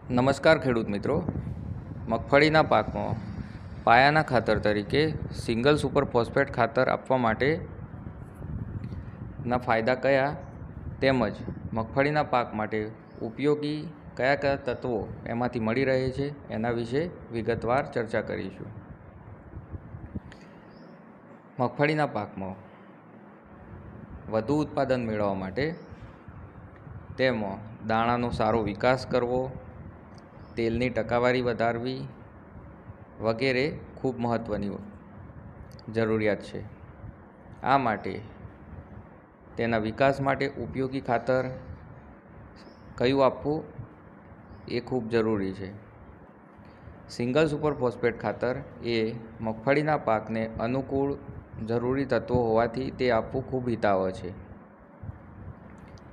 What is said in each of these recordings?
નમસ્કાર ખેડૂત મિત્રો, મગફળીના પાકમાં પાયાના ખાતર તરીકે સિંગલ સુપર ફોસ્ફેટ ખાતર આપવા માટેના ફાયદા કયા તેમજ મગફળીના પાક માટે ઉપયોગી કયા કયા તત્વો એમાંથી મળી રહે છે એના વિશે વિગતવાર ચર્ચા કરીશું. મગફળીના પાકમાં વધુ ઉત્પાદન મેળવવા માટે તેમાં દાણાનો સારો વિકાસ કરવો, તેલની ટકાવારી વધારવી વગેરે ખૂબ મહત્ત્વની જરૂરિયાત છે. આ માટે તેના વિકાસ માટે ઉપયોગી ખાતર કયું આપવું એ ખૂબ જરૂરી છે. સિંગલ સુપર ફોસ્ફેટ ખાતર એ મગફળીના પાકને અનુકૂળ જરૂરી તત્વો હોવાથી તે આપવું ખૂબ હિતાવહ છે.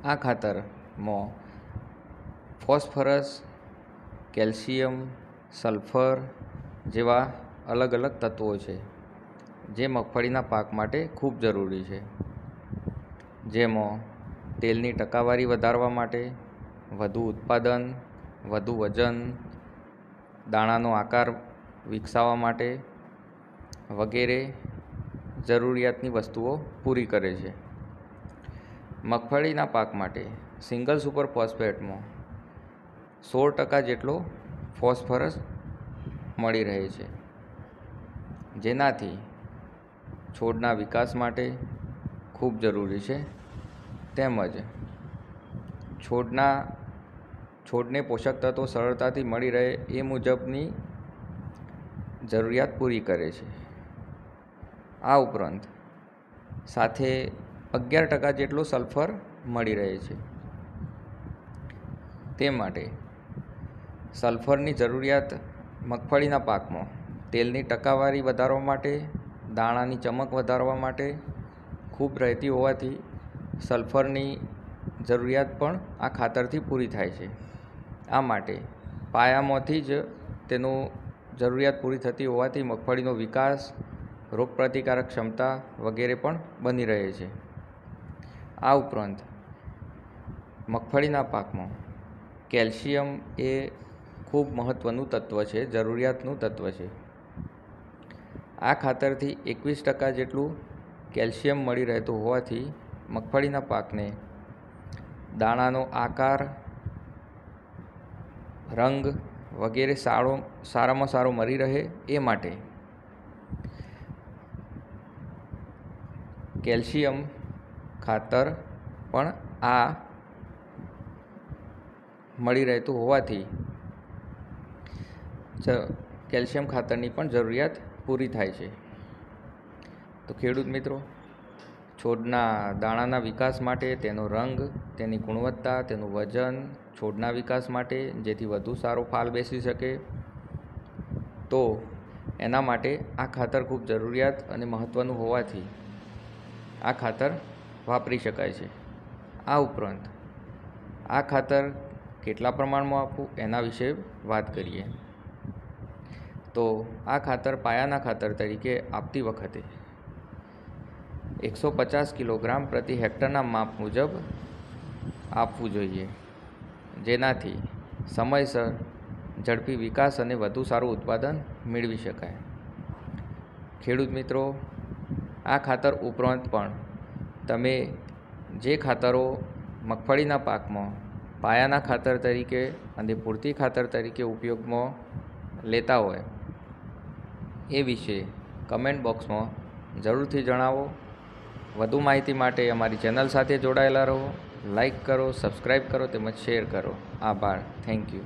આ ખાતરમાં ફોસ્ફરસ, કેલ્શિયમ, સલ્ફર જેવા અલગ અલગ તત્વો છે જે મગફળીના પાક માટે ખૂબ જરૂરી છે. જેમાં તેલની ટકાવારી વધારવા માટે, વધુ ઉત્પાદન, વધુ વજન, દાણાનો આકાર વિકસાવવા માટે વગેરે જરૂરિયાતની વસ્તુઓ પૂરી કરે છે. મગફળીના પાક માટે સિંગલ સુપર ફોસ્ફેટમાં 16% જેટલો ફોસ્ફરસ મળી રહે છે, જેનાથી છોડના વિકાસ માટે ખૂબ જરૂરી છે તેમજ છોડને પોષક તત્વો સરળતાથી મળી રહે એ મુજબની જરૂરિયાત પૂરી કરે છે. આ ઉપરાંત સાથે 11% જેટલો સલ્ફર મળી રહે છે. તે માટે સલ્ફરની જરૂરિયાત મગફળીના પાકમાં તેલની ટકાવારી વધારવા માટે, દાણાની ચમક વધારવા માટે ખૂબ રહેતી હોવાથી સલ્ફરની જરૂરિયાત પણ આ ખાતરથી પૂરી થાય છે. આ માટે પાયામાંથી જ તેનું જરૂરિયાત પૂરી થતી હોવાથી મગફળીનો વિકાસ, રોગપ્રતિકારક ક્ષમતા વગેરે પણ બની રહે છે. આ ઉપરાંત મગફળીના પાકમાં કેલ્શિયમ એ ખૂબ મહત્ત્વનું તત્વ છે, જરૂરિયાતનું તત્વ છે. આ ખાતરથી 21% જેટલું કેલ્શિયમ મળી રહેતું હોવાથી મગફળીના પાકને દાણાનો આકાર, રંગ વગેરે સારામાં સારો મળી રહે એ માટે કેલ્શિયમ ખાતર પણ આ મળી રહેતું હોવાથી કેલ્શિયમ ખાતરની પણ જરૂરિયાત પૂરી થાય છે. તો ખેડૂત મિત્રો, છોડના દાણાના વિકાસ માટે, તેનો રંગ, તેની ગુણવત્તા, તેનું વજન, છોડના વિકાસ માટે જેથી વધુ સારો ફાલ બેસી શકે, તો એના માટે આ ખાતર ખૂબ જરૂરિયાત અને મહત્ત્વનું હોવાથી આ ખાતર વાપરી શકાય છે. આ ઉપરાંત આ ખાતર કેટલા પ્રમાણમાં આપવું એના વિશે વાત કરીએ તો આ ખાતર પાયાના ખાતર તરીકે આપતી વખતે 150 કિલોગ્રામ પ્રતિ હેક્ટરના માપ મુજબ આપવું જોઈએ, જેનાથી સમયસર ઝડપી વિકાસ અને વધુ સારું ઉત્પાદન મેળવી શકાય. ખેડૂત મિત્રો, આ ખાતર ઉપરાંત પણ તમે જે ખાતરો મગફળીના પાકમાં પાયાના ખાતર તરીકે અને પૂરતી ખાતર તરીકે ઉપયોગમાં લેતા હોય એ વિશે કમેન્ટ બોક્સમાં જરૂરથી જણાવો. વધુ માહિતી માટે અમારી ચેનલ સાથે જોડાયેલા રહો. લાઈક કરો, સબસ્ક્રાઈબ કરો તેમજ શેર કરો. આભાર. Thank you.